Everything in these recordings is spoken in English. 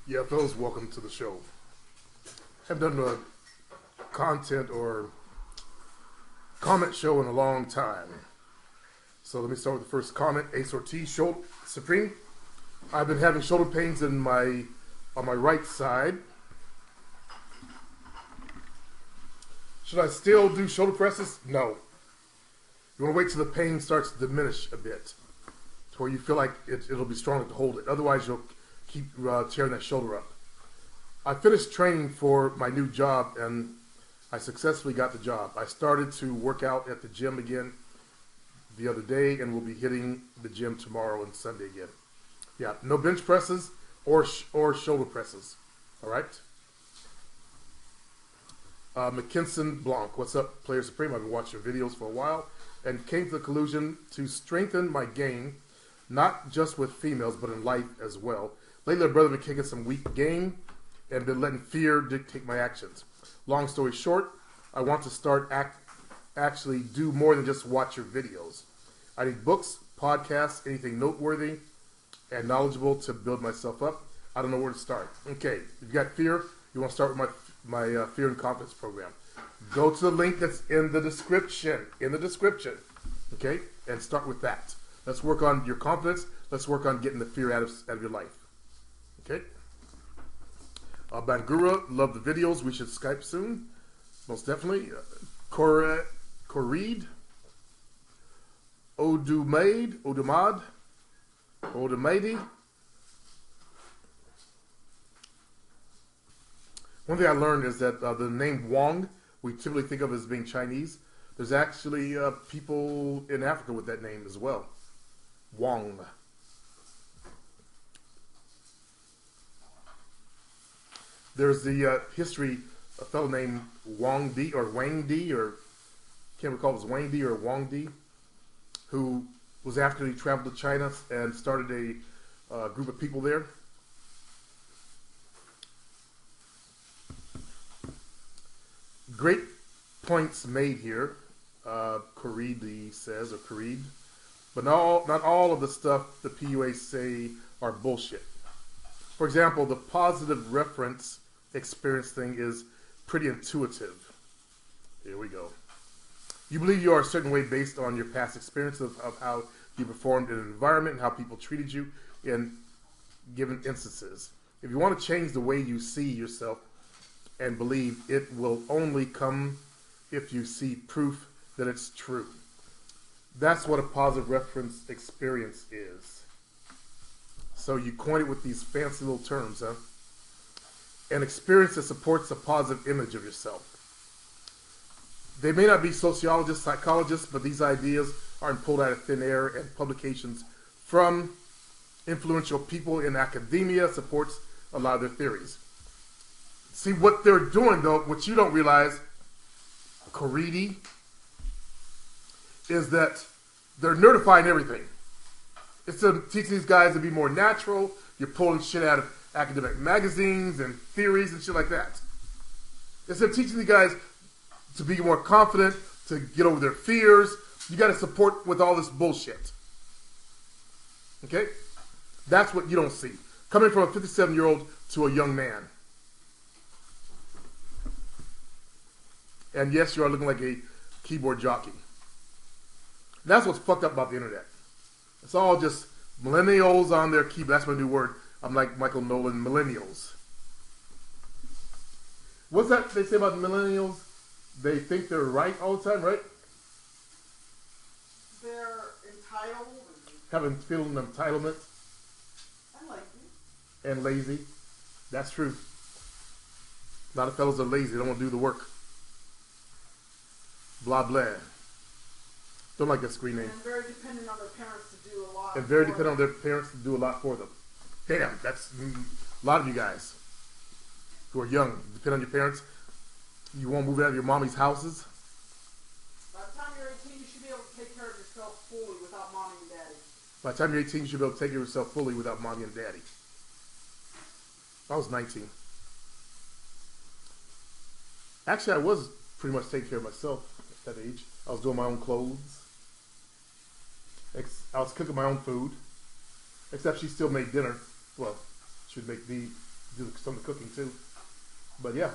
Yeah, fellas, welcome to the show. Haven't done a content or comment show in a long time. So let me start with the first comment. Ace Ortiz, shoulder Supreme. I've been having shoulder pains on my right side. Should I still do shoulder presses? No. You want to wait till the pain starts to diminish a bit, to where you feel like it'll be strong enough to hold it. Otherwise, you'll keep tearing that shoulder up. I finished training for my new job, and I successfully got the job. I started to work out at the gym again the other day, and will be hitting the gym tomorrow and Sunday again. Yeah, no bench presses or shoulder presses. All right. McKinson Blanc, what's up, Player Supreme? I've been watching your videos for a while and came to the conclusion to strengthen my game, not just with females, but in life as well. Lately, I've been kicking some weak game and been letting fear dictate my actions. Long story short, I want to start actually do more than just watch your videos. I need books, podcasts, anything noteworthy and knowledgeable to build myself up. I don't know where to start. Okay, if you got fear, you want to start with my Fear and Confidence program. Go to the link that's in the description. Okay, and start with that. Let's work on your confidence. Let's work on getting the fear out of your life. Okay. Bangura, love the videos. We should Skype soon. Most definitely. Koreed. Odumade. One thing I learned is that the name Wong, we typically think of as being Chinese. There's actually people in Africa with that name as well. Wong. There's the history, a fellow named Wang Di, or Wang Di, or can't recall if it was Wang Di or Wang Di, who was after he traveled to China and started a group of people there. Great points made here, Kareed says, or Kareed. But not all of the stuff the PUA say are bullshit. For example, the positive reference experience thing is pretty intuitive. Here we go. You believe you are a certain way based on your past experience of how you performed in an environment and how people treated you in given instances. If you want to change the way you see yourself and believe, it will only come if you see proof that it's true. That's what a positive reference experience is. So you coin it with these fancy little terms, huh? An experience that supports a positive image of yourself. They may not be sociologists, psychologists, but these ideas aren't pulled out of thin air, and publications from influential people in academia supports a lot of their theories. See, what they're doing, though, what you don't realize, Coridi, is that they're nerdifying everything. Instead of teaching these guys to be more natural, you're pulling shit out of academic magazines and theories and shit like that. Instead of teaching the guys to be more confident, to get over their fears, you got to support with all this bullshit. Okay? That's what you don't see. Coming from a 57-year-old to a young man. And yes, you are looking like a keyboard jockey. That's what's fucked up about the internet. It's all just millennials on their keyboard. That's my new word. I'm like Michael Nolan, millennials. What's that they say about millennials? They think they're right all the time, right? They're entitled. Having feeling of entitlement. And lazy. And lazy. That's true. A lot of fellows are lazy. They don't want to do the work. Blah, blah. Don't like that screen name. And very dependent on their parents to do a lot. And very dependent on their parents to do a lot for them. Damn, that's a lot of you guys who are young. Depend on your parents. You won't move out of your mommy's houses. By the time you're 18, you should be able to take care of yourself fully without mommy and daddy. By the time you're 18, you should be able to take care of yourself fully without mommy and daddy. I was 19. Actually, I was pretty much taking care of myself at that age. I was doing my own clothes. I was cooking my own food. Except she still made dinner. Well, she would make the do some of the cooking too. But yeah.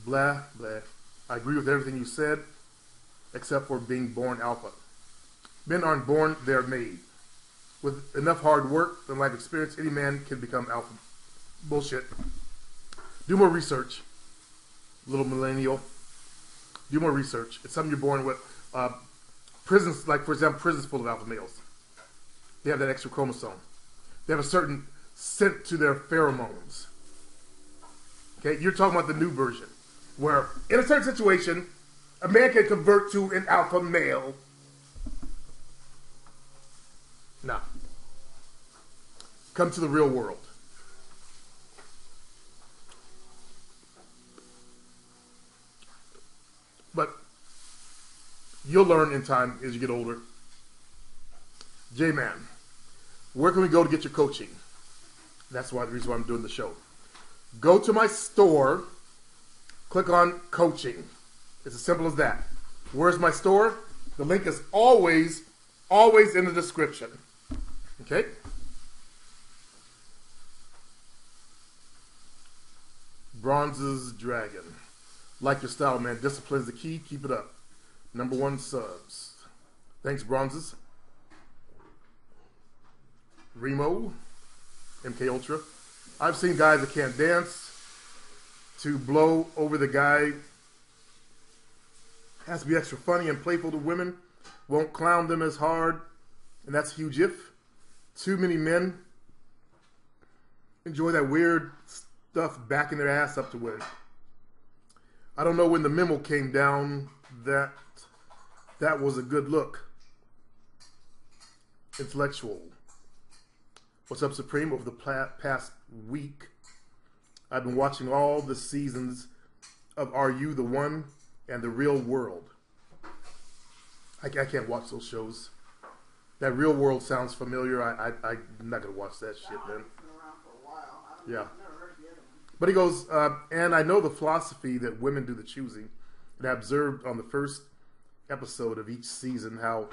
Blah, blah. I agree with everything you said, except for being born alpha. Men aren't born, they're made. With enough hard work and life experience, any man can become alpha. Bullshit. Do more research, little millennial. Do more research. It's something you're born with. Prisons, like for example, prisons full of alpha males. They have that extra chromosome. They have a certain scent to their pheromones. Okay, you're talking about the new version, where in a certain situation, a man can convert to an alpha male. Now, come to the real world. But you'll learn in time as you get older. J-Man, where can we go to get your coaching? That's the reason why I'm doing the show. Go to my store, click on coaching. It's as simple as that. Where's my store? The link is always in the description. Okay? Bronze's Dragon. Like your style, man. Discipline's the key. Keep it up. #1 subs. Thanks, Bronzes. Remo. MK Ultra. I've seen guys that can't dance to blow over the guy. Has to be extra funny and playful to women. Won't clown them as hard. And that's huge if. Too many men enjoy that weird stuff backing their ass up to women. I don't know when the memo came down that was a good look. Intellectual. What's up, Supreme? Over the past week, I've been watching all the seasons of Are You the One and The Real World. I can't watch those shows. That Real World sounds familiar. I'm not going to watch that shit, man. Yeah. But he goes, and I know the philosophy that women do the choosing. And I observed on the first episode of each season how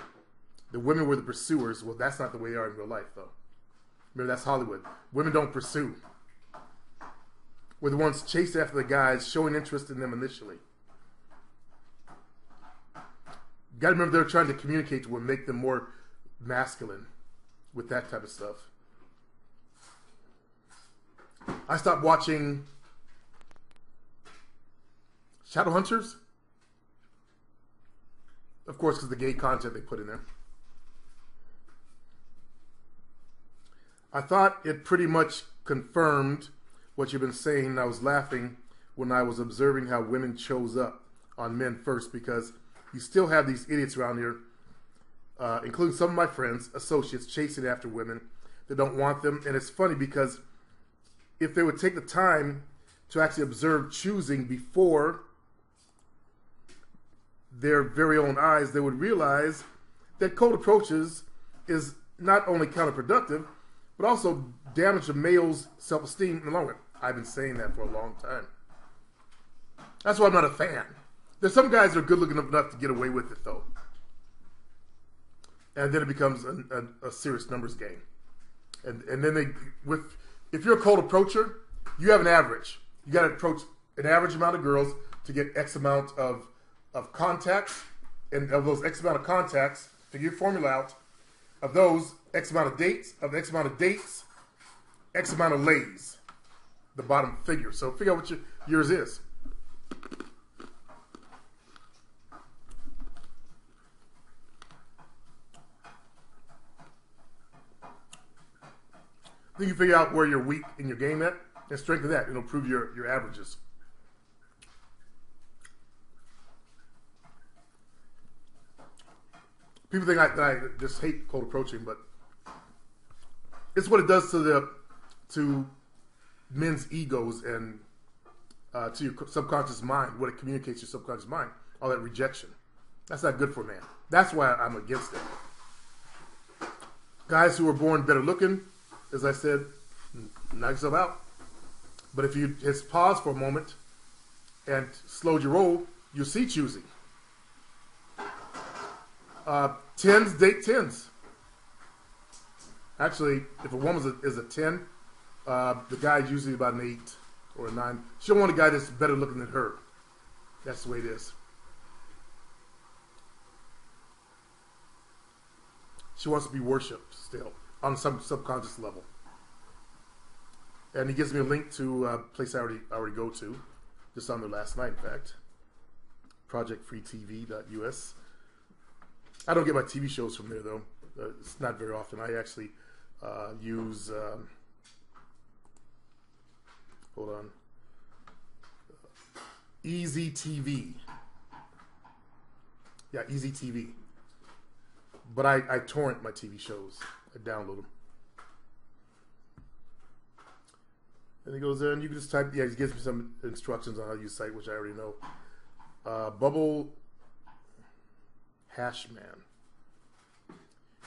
the women were the pursuers. Well, that's not the way they are in real life, though. Remember, that's Hollywood. Women don't pursue. We're the ones chasing after the guys, showing interest in them initially. Got to remember they're trying to communicate to women, make them more masculine with that type of stuff. I stopped watching Shadowhunters. Of course, because of the gay content they put in there. I thought it pretty much confirmed what you've been saying. And I was laughing when I was observing how women chose up on men first, because you still have these idiots around here, including some of my friends, associates, chasing after women that don't want them. And it's funny because if they would take the time to actually observe choosing before their very own eyes, they would realize that cold approaches is not only counterproductive, but also damage a male's self-esteem in the long run. I've been saying that for a long time. That's why I'm not a fan. There's some guys that are good looking enough to get away with it, though. And then it becomes a serious numbers game. And then if you're a cold approacher, you have an average. You got to approach an average amount of girls to get X amount of contacts. And of those X amount of contacts, figure your formula out. Of those, X amount of dates. Of X amount of dates, X amount of lays. The bottom figure. So figure out what yours is. Then you figure out where you're weak in your game at and strengthen that. It'll improve your averages. People think I just hate cold approaching, but it's what it does to men's egos and to your subconscious mind, what it communicates to your subconscious mind, all that rejection. That's not good for a man. That's why I'm against it. Guys who are born better looking, as I said, knock yourself out. But if you just pause for a moment and slowed your roll, you'll see choosing. Tens date tens. Actually, if a woman is a 10, the guy's usually about an 8 or a 9. She don't want a guy that's better looking than her. That's the way it is. She wants to be worshipped still on some subconscious level. And he gives me a link to a place I already go to, just on there last night, in fact. projectfreetv.us. I don't get my TV shows from there, though. It's not very often. I actually use... hold on. Easy TV. Yeah, Easy TV. But I torrent my TV shows. I download them. And he goes there, and you can just type. Yeah, he gives me some instructions on how to use site, which I already know. Bubble Hashman.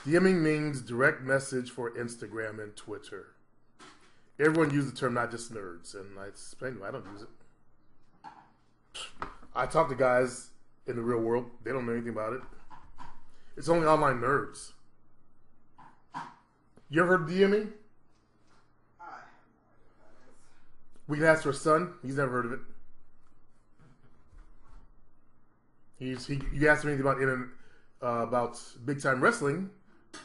DMing means direct message for Instagram and Twitter. Everyone uses the term, not just nerds, and I explain to them, I don't use it. I talk to guys in the real world. They don't know anything about it. It's only online nerds. You ever heard of DMing? We can ask our son. He's never heard of it. You asked him anything about big time wrestling,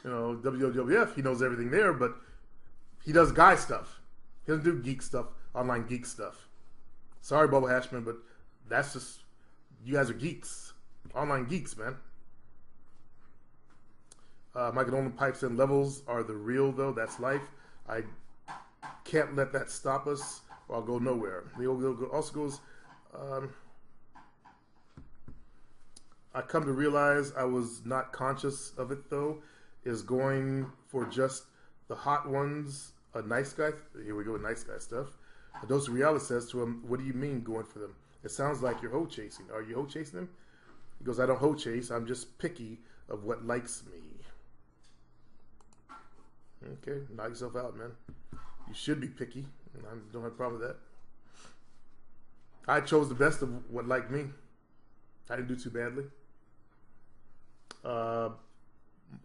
WWF. He knows everything there, but he does guy stuff. He doesn't do geek stuff, online geek stuff. Sorry, Bubba Hashman, but that's just, you guys are geeks, online geeks, man. Mike Nolan pipes in, levels are the real though. That's life. I can't let that stop us, or I'll go nowhere. Leo also goes, I come to realize I was not conscious of it though, is going for just the hot ones, a nice guy. Here we go with nice guy stuff. A dose of reality says to him, what do you mean going for them? It sounds like you're hoe chasing. Are you hoe chasing them? He goes, I don't hoe chase. I'm just picky of what likes me. Okay, knock yourself out, man. You should be picky. And I don't have a problem with that. I chose the best of what liked me. I didn't do too badly.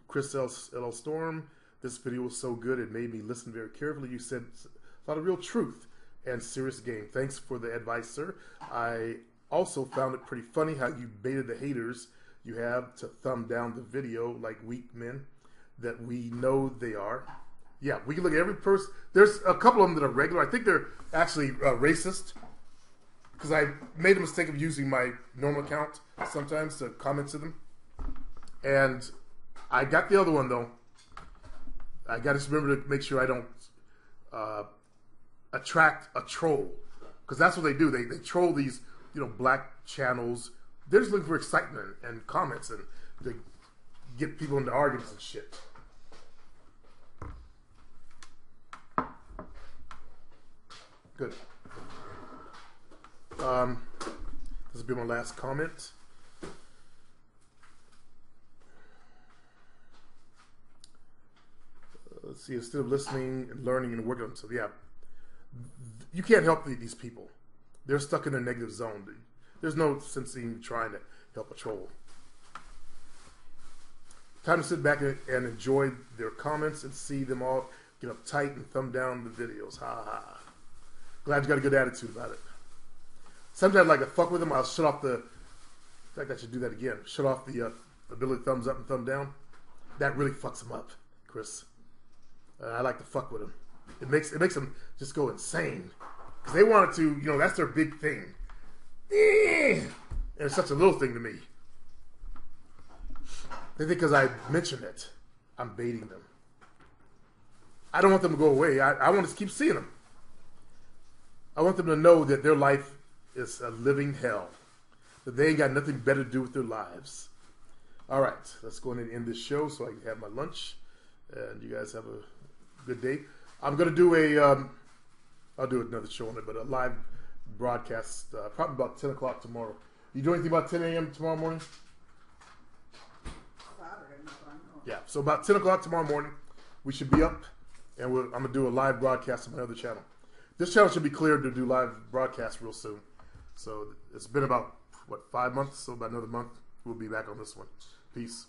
Chris L. Storm, this video was so good it made me listen very carefully. You said a lot of real truth and serious game. Thanks for the advice, sir. I also found it pretty funny how you baited the haters you have to thumb down the video like weak men that we know they are. Yeah, we can look at every person. There's a couple of them that are regular. I think they're actually racist because I made a mistake of using my normal account sometimes to comment to them. And I got the other one, though. I got to just remember to make sure I don't attract a troll, because that's what they do. They troll these black channels. They're just looking for excitement and comments and to get people into arguments and shit. Good. This will be my last comment. Let's see. Instead of listening and learning and working on themselves, yeah, you can't help these people. They're stuck in a negative zone. There's no sense in trying to help a troll. Time to sit back and enjoy their comments and see them all get uptight and thumb down the videos. Ha ha. Glad you got a good attitude about it. Sometimes I like to fuck with them. I'll shut off the... In fact, I should do that again. Shut off the ability thumbs up and thumb down. That really fucks them up, Chris. I like to fuck with them. It makes them just go insane. Because they want it to, that's their big thing. And it's such a little thing to me. They think because I mentioned it, I'm baiting them. I don't want them to go away. I want to keep seeing them. I want them to know that their life is a living hell. That they ain't got nothing better to do with their lives. All right, let's go ahead and end this show so I can have my lunch. And you guys have a good day. I'm going to do I'll do another show on it, but a live broadcast probably about 10 o'clock tomorrow. You do anything about 10 a.m. tomorrow morning? Saturday, no, I know. Yeah, so about 10 o'clock tomorrow morning, we should be up, and I'm going to do a live broadcast on my other channel. This channel should be cleared to do live broadcasts real soon. So it's been about, 5 months? So about another month, we'll be back on this one. Peace.